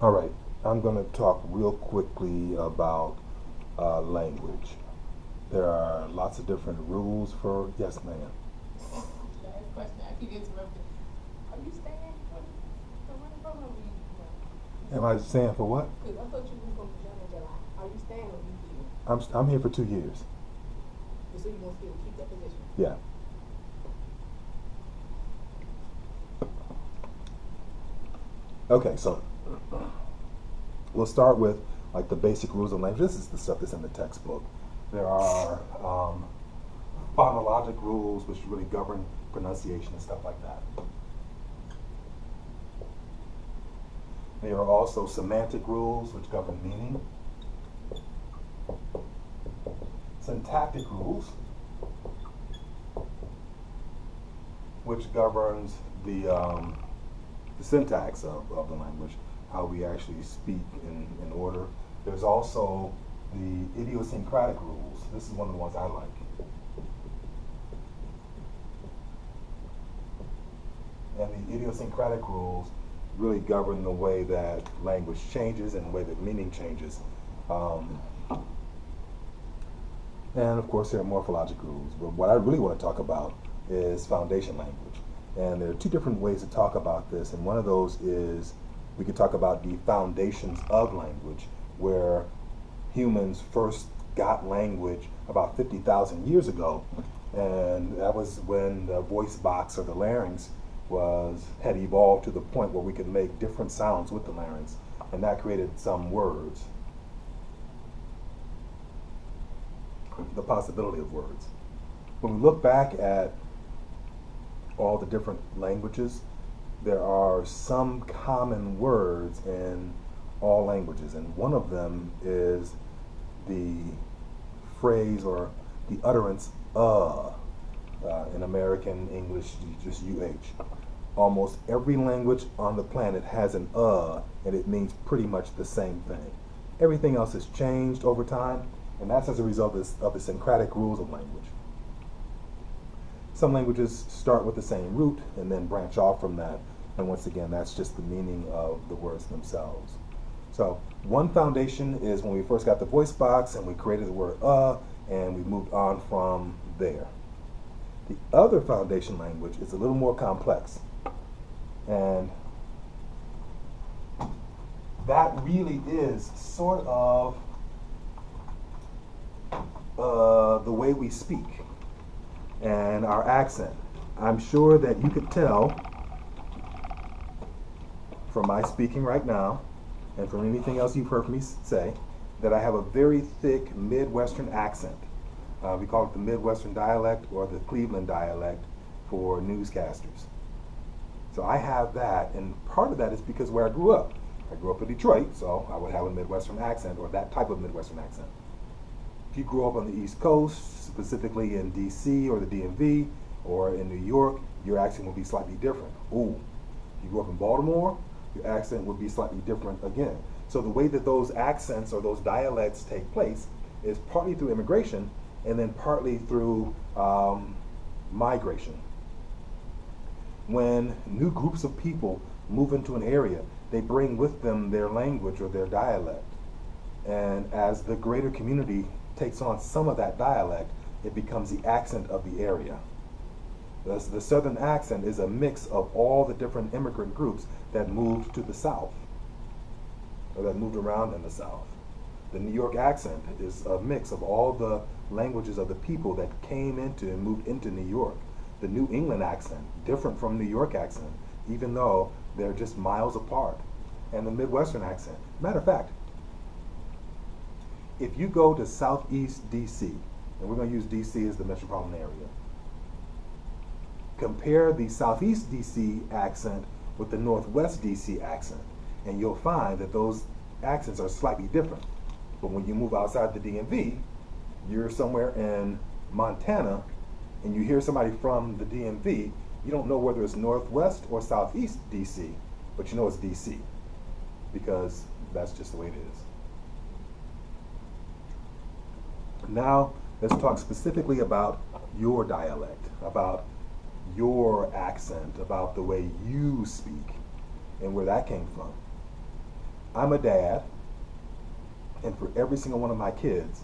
All right, I'm going to talk real quickly about language. There are lots of different rules for, yes, ma'am. Last question, I keep interrupting. Are you staying for running program or you? Am I saying for what? Because I thought you were going to be done in July. Are you staying or you leaving? I'm here for 2 years. So you want to still keep that position? Yeah. Okay, so we'll start with like the basic rules of language. This is the stuff that's in the textbook. There are phonologic rules which really govern pronunciation and stuff like that. There are also semantic rules which govern meaning. Syntactic rules which governs the syntax of the language, how we actually speak in order. There's also the idiosyncratic rules. This is one of the ones I like. And the idiosyncratic rules really govern the way that language changes and the way that meaning changes. And of course there are morphologic rules, but what I really want to talk about is foundation language. And there are two different ways to talk about this, and one of those is we could talk about the foundations of language, where humans first got language about 50,000 years ago, and that was when the voice box or the larynx had evolved to the point where we could make different sounds with the larynx, and that created some words, the possibility of words. When we look back at all the different languages, there are some common words in all languages, and one of them is the phrase or the utterance in American English, just UH. Almost every language on the planet has an and it means pretty much the same thing. Everything else has changed over time, and that's as a result of the syncretic rules of language. Some languages start with the same root and then branch off from that, and once again, that's just the meaning of the words themselves. So one foundation is when we first got the voice box and we created the word and we moved on from there. The other foundation language is a little more complex, and that really is sort of the way we speak and our accent. I'm sure that you could tell from my speaking right now and from anything else you've heard me say that I have a very thick Midwestern accent. We call it the Midwestern dialect or the Cleveland dialect for newscasters. So I have that, and part of that is because where I grew up. I grew up in Detroit, so I would have a Midwestern accent or that type of Midwestern accent. If you grew up on the East Coast, specifically in DC or the DMV or in New York, your accent will be slightly different. Ooh, if you grew up in Baltimore, your accent would be slightly different again. So the way that those accents or those dialects take place is partly through immigration and then partly through migration. When new groups of people move into an area, they bring with them their language or their dialect. And as the greater community takes on some of that dialect, it becomes the accent of the area. The Southern accent is a mix of all the different immigrant groups that moved to the South, or that moved around in the South. The New York accent is a mix of all the languages of the people that came into and moved into New York. The New England accent, different from New York accent, even though they're just miles apart. And the Midwestern accent. Matter of fact, if you go to Southeast DC, and we're going to use DC as the metropolitan area, compare the Southeast DC accent with the Northwest DC accent, and you'll find that those accents are slightly different. But when you move outside the DMV, you're somewhere in Montana, and you hear somebody from the DMV, you don't know whether it's Northwest or Southeast DC, but you know it's DC, because that's just the way it is. Now, let's talk specifically about your dialect, about your accent, about the way you speak, and where that came from. I'm a dad, and for every single one of my kids,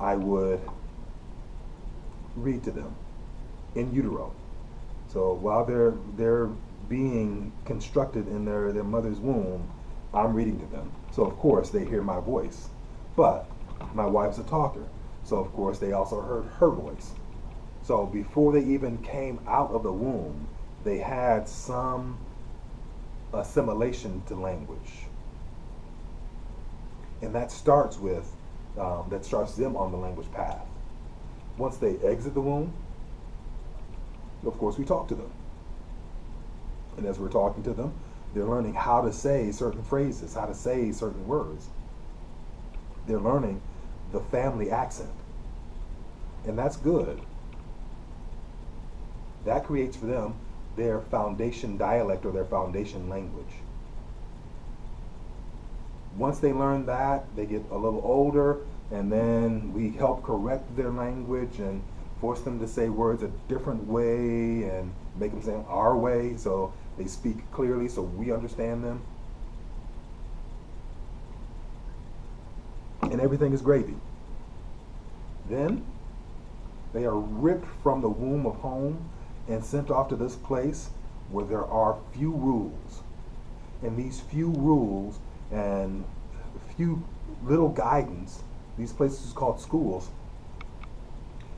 I would read to them in utero. So while they're being constructed in their mother's womb, I'm reading to them. So of course they hear my voice. But my wife's a talker. So of course they also heard her voice. So before they even came out of the womb, they had some assimilation to language. And that starts them on the language path. Once they exit the womb, of course we talk to them. And as we're talking to them, they're learning how to say certain phrases, how to say certain words. They're learning the family accent. And that's good. That creates for them their foundation dialect or their foundation language. Once they learn that, they get a little older, and then we help correct their language and force them to say words a different way and make them say our way so they speak clearly so we understand them. And everything is gravy. Then they are ripped from the womb of home and sent off to this place where there are few rules. And these few rules and few little guidance, these places called schools,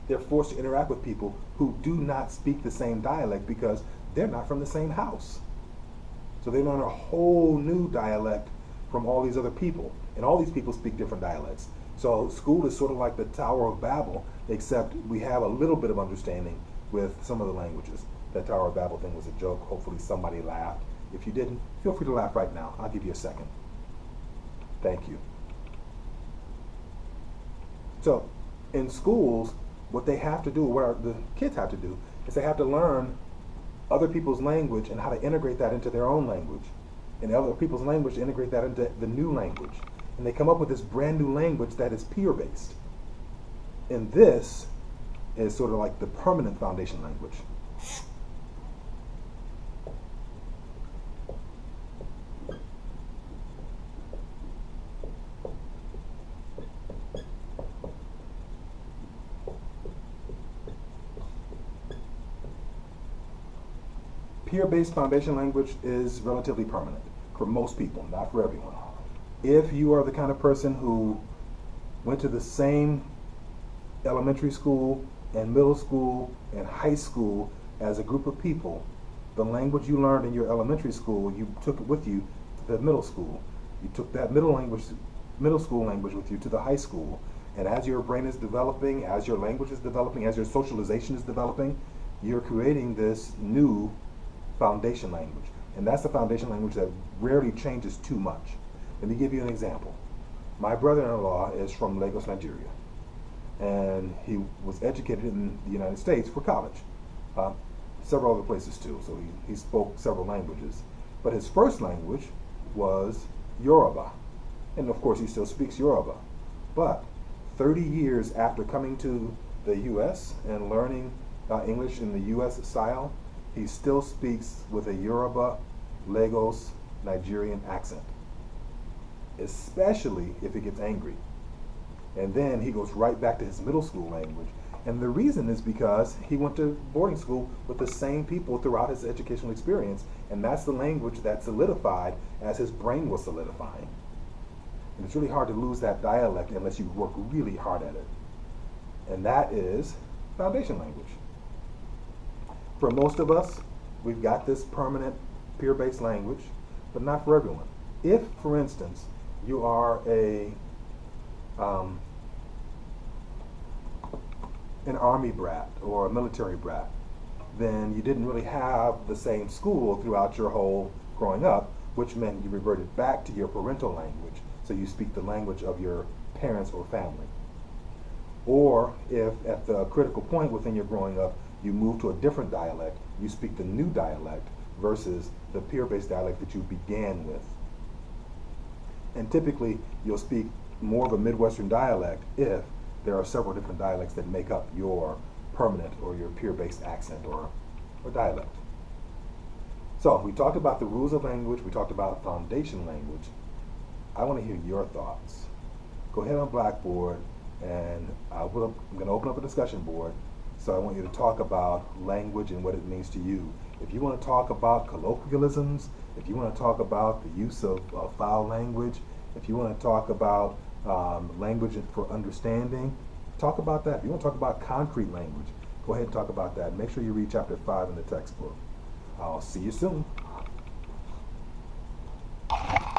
they're forced to interact with people who do not speak the same dialect because they're not from the same house. So they learn a whole new dialect from all these other people. And all these people speak different dialects. So school is sort of like the Tower of Babel, except we have a little bit of understanding with some of the languages. That Tower of Babel thing was a joke. Hopefully somebody laughed. If you didn't, feel free to laugh right now. I'll give you a second. Thank you. So in schools, what they have to do, what the kids have to do, is they have to learn other people's language and how to integrate that into their own language. And other people's language to integrate that into the new language. And they come up with this brand new language that is peer-based. And this is sort of like the permanent foundation language. Peer-based foundation language is relatively permanent for most people, not for everyone. If you are the kind of person who went to the same elementary school and middle school and high school as a group of people, the language you learned in your elementary school, you took it with you to the middle school. You took that middle school language with you to the high school. And as your brain is developing, as your language is developing, as your socialization is developing, you're creating this new foundation language. And that's the foundation language that rarely changes too much. Let me give you an example. My brother-in-law is from Lagos, Nigeria. And he was educated in the United States for college. Several other places too, so he spoke several languages. But his first language was Yoruba. And of course he still speaks Yoruba. But 30 years after coming to the U.S. and learning English in the U.S. style, he still speaks with a Yoruba, Lagos, Nigerian accent. Especially if he gets angry. And then he goes right back to his middle school language. And the reason is because he went to boarding school with the same people throughout his educational experience. And that's the language that solidified as his brain was solidifying. And it's really hard to lose that dialect unless you work really hard at it. And that is foundation language. For most of us, we've got this permanent peer-based language, but not for everyone. If, for instance, you are an army brat or a military brat, then you didn't really have the same school throughout your whole growing up, which meant you reverted back to your parental language, so you speak the language of your parents or family. Or if at the critical point within your growing up, you move to a different dialect, you speak the new dialect versus the peer-based dialect that you began with. And typically, you'll speak more of a Midwestern dialect if there are several different dialects that make up your permanent or your peer-based accent or dialect. So we talked about the rules of language, we talked about foundation language. I want to hear your thoughts. Go ahead on Blackboard, and I'm going to open up a discussion board. So I want you to talk about language and what it means to you. If you want to talk about colloquialisms, if you want to talk about the use of foul language, if you want to talk about language for understanding, talk about that. If you want to talk about concrete language, go ahead and talk about that. Make sure you read chapter 5 in the textbook. I'll see you soon.